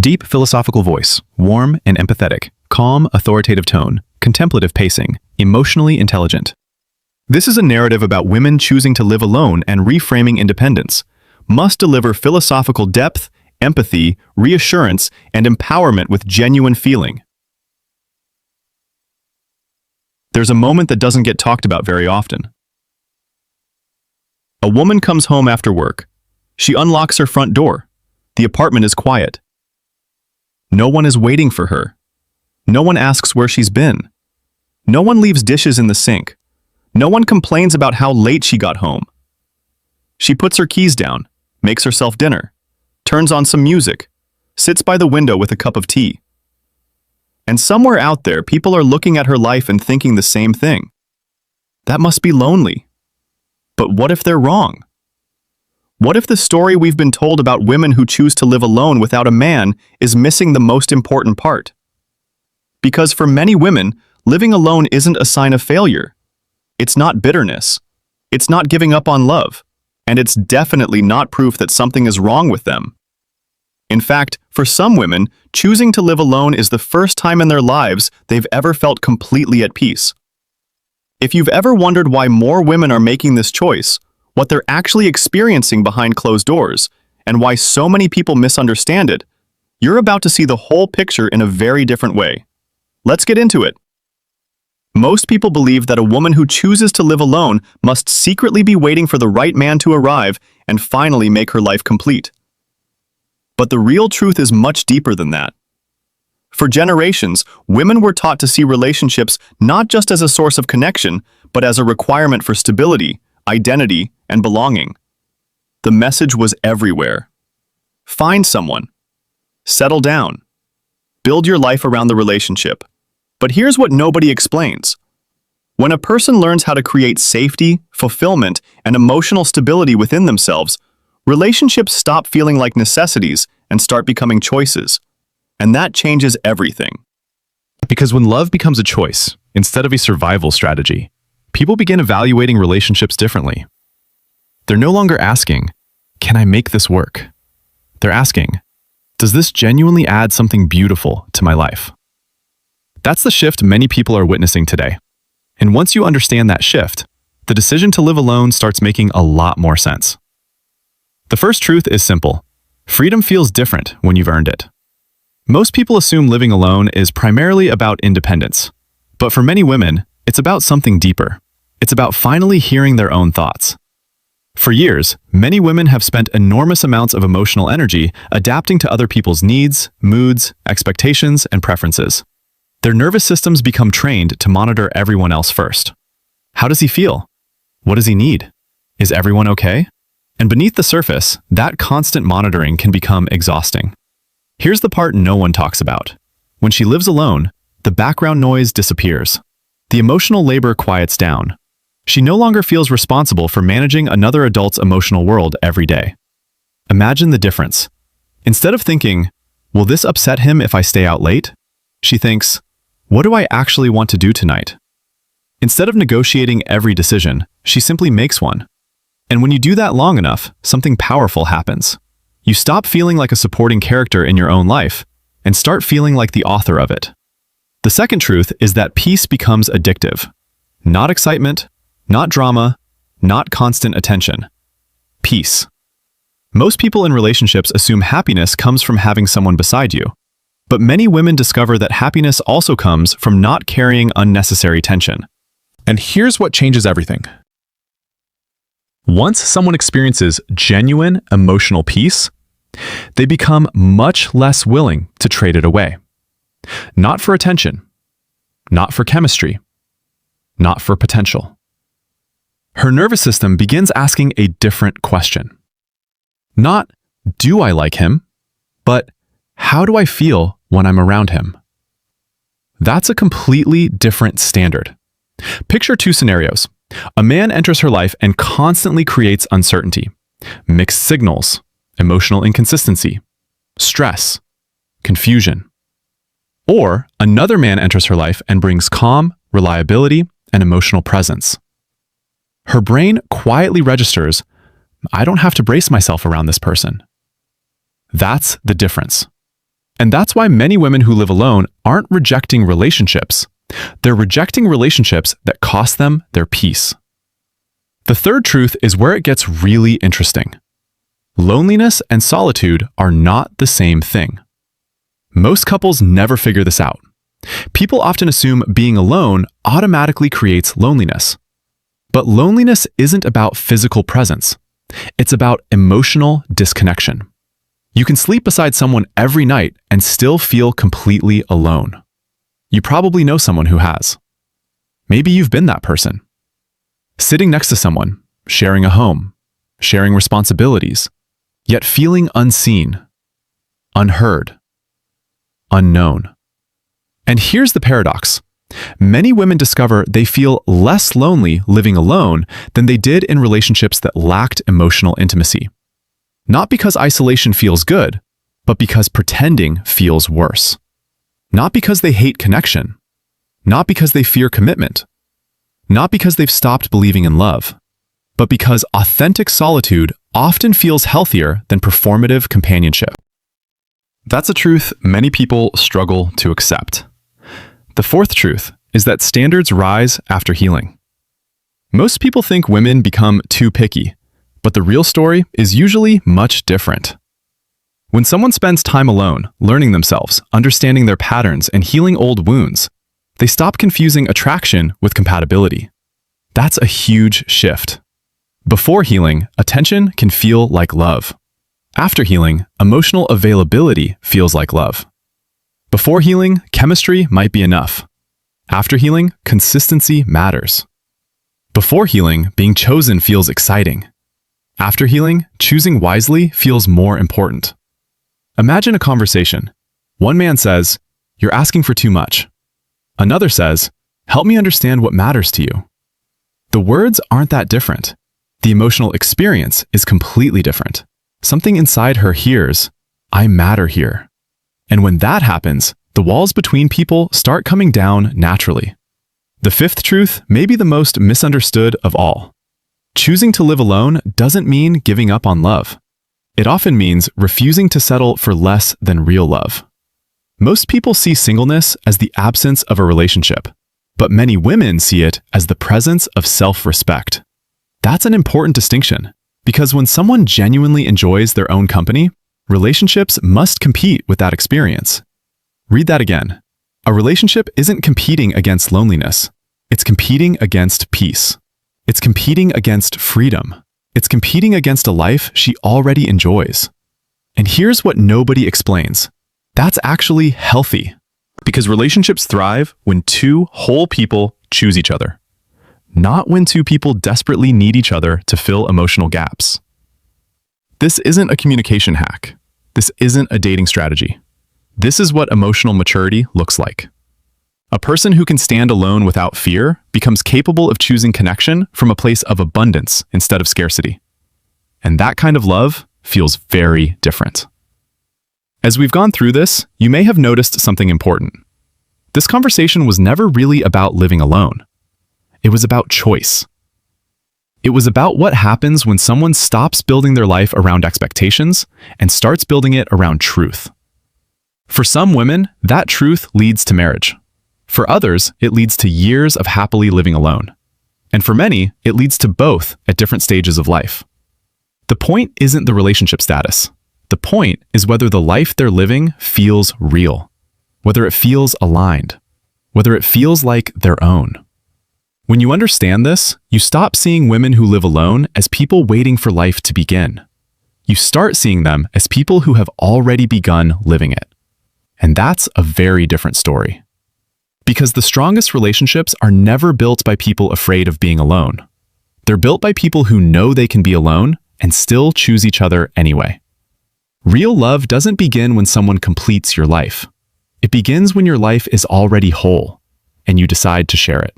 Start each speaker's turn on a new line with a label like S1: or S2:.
S1: Deep philosophical voice, warm and empathetic, calm, authoritative tone, contemplative pacing, emotionally intelligent. This is a narrative about women choosing to live alone and reframing independence. Must deliver philosophical depth, empathy, reassurance, and empowerment with genuine feeling. There's a moment that doesn't get talked about very often. A woman comes home after work. She unlocks her front door. The apartment is quiet. No one is waiting for her. No one asks where she's been. No one leaves dishes in the sink. No one complains about how late she got home. She puts her keys down, makes herself dinner, turns on some music, sits by the window with a cup of tea. And somewhere out there, people are looking at her life and thinking the same thing. That must be lonely. But what if they're wrong? What if the story we've been told about women who choose to live alone without a man is missing the most important part? Because for many women, living alone isn't a sign of failure. It's not bitterness. It's not giving up on love. And it's definitely not proof that something is wrong with them. In fact, for some women, choosing to live alone is the first time in their lives they've ever felt completely at peace. If you've ever wondered why more women are making this choice, what they're actually experiencing behind closed doors, and why so many people misunderstand it, you're about to see the whole picture in a very different way. Let's get into it. Most people believe that a woman who chooses to live alone must secretly be waiting for the right man to arrive and finally make her life complete. But the real truth is much deeper than that. For generations, women were taught to see relationships not just as a source of connection, but as a requirement for stability, identity, and belonging. The message was everywhere. Find someone. Settle down. Build your life around the relationship. But here's what nobody explains. When a person learns how to create safety, fulfillment, and emotional stability within themselves, relationships stop feeling like necessities and start becoming choices. And that changes everything. Because when love becomes a choice, instead of a survival strategy, people begin evaluating relationships differently. They're no longer asking, "Can I make this work?" They're asking, "Does this genuinely add something beautiful to my life?" That's the shift many people are witnessing today. And once you understand that shift, the decision to live alone starts making a lot more sense. The first truth is simple. Freedom feels different when you've earned it. Most people assume living alone is primarily about independence. But for many women, it's about something deeper. It's about finally hearing their own thoughts. For years, many women have spent enormous amounts of emotional energy adapting to other people's needs, moods, expectations, and preferences. Their nervous systems become trained to monitor everyone else first. How does he feel? What does he need? Is everyone okay? And beneath the surface, that constant monitoring can become exhausting. Here's the part no one talks about. When she lives alone, the background noise disappears. The emotional labor quiets down. She no longer feels responsible for managing another adult's emotional world every day. Imagine the difference. Instead of thinking, "Will this upset him if I stay out late?" she thinks, "What do I actually want to do tonight?" Instead of negotiating every decision, she simply makes one. And when you do that long enough, something powerful happens. You stop feeling like a supporting character in your own life and start feeling like the author of it. The second truth is that peace becomes addictive. Not excitement, not drama, not constant attention. Peace. Most people in relationships assume happiness comes from having someone beside you. But many women discover that happiness also comes from not carrying unnecessary tension.
S2: And here's what changes everything. Once someone experiences genuine emotional peace, they become much less willing to trade it away. Not for attention, not for chemistry, not for potential. Her nervous system begins asking a different question. Not, do I like him, but how do I feel when I'm around him? That's a completely different standard. Picture two scenarios. A man enters her life and constantly creates uncertainty, mixed signals, emotional inconsistency, stress, confusion. Or another man enters her life and brings calm, reliability, and emotional presence. Her brain quietly registers, "I don't have to brace myself around this person." That's the difference. And that's why many women who live alone aren't rejecting relationships. They're rejecting relationships that cost them their peace. The third truth is where it gets really interesting. Loneliness and solitude are not the same thing. Most couples never figure this out. People often assume being alone automatically creates loneliness. But loneliness isn't about physical presence. It's about emotional disconnection. You can sleep beside someone every night and still feel completely alone. You probably know someone who has. Maybe you've been that person. Sitting next to someone, sharing a home, sharing responsibilities, yet feeling unseen, unheard, unknown. And here's the paradox. Many women discover they feel less lonely living alone than they did in relationships that lacked emotional intimacy. Not because isolation feels good, but because pretending feels worse. Not because they hate connection. Not because they fear commitment. Not because they've stopped believing in love, but because authentic solitude often feels healthier than performative companionship. That's a truth many people struggle to accept. The fourth truth is that standards rise after healing. Most people think women become too picky, but the real story is usually much different. When someone spends time alone, learning themselves, understanding their patterns, and healing old wounds, they stop confusing attraction with compatibility. That's a huge shift. Before healing, attention can feel like love. After healing, emotional availability feels like love. Before healing, chemistry might be enough. After healing, consistency matters. Before healing, being chosen feels exciting. After healing, choosing wisely feels more important. Imagine a conversation. One man says, "You're asking for too much." Another says, "Help me understand what matters to you." The words aren't that different. The emotional experience is completely different. Something inside her hears, "I matter here." And when that happens, the walls between people start coming down naturally. The fifth truth may be the most misunderstood of all. Choosing to live alone doesn't mean giving up on love. It often means refusing to settle for less than real love. Most people see singleness as the absence of a relationship, but many women see it as the presence of self-respect. That's an important distinction, because when someone genuinely enjoys their own company, relationships must compete with that experience. Read that again. A relationship isn't competing against loneliness. It's competing against peace. It's competing against freedom. It's competing against a life she already enjoys. And here's what nobody explains. That's actually healthy. Because relationships thrive when two whole people choose each other, not when two people desperately need each other to fill emotional gaps. This isn't a communication hack. This isn't a dating strategy. This is what emotional maturity looks like. A person who can stand alone without fear becomes capable of choosing connection from a place of abundance instead of scarcity. And that kind of love feels very different. As we've gone through this, you may have noticed something important. This conversation was never really about living alone. It was about choice. It was about what happens when someone stops building their life around expectations and starts building it around truth. For some women, that truth leads to marriage. For others, it leads to years of happily living alone. And for many, it leads to both at different stages of life. The point isn't the relationship status. The point is whether the life they're living feels real, whether it feels aligned, whether it feels like their own. When you understand this, you stop seeing women who live alone as people waiting for life to begin. You start seeing them as people who have already begun living it. And that's a very different story. Because the strongest relationships are never built by people afraid of being alone. They're built by people who know they can be alone and still choose each other anyway. Real love doesn't begin when someone completes your life. It begins when your life is already whole, and you decide to share it.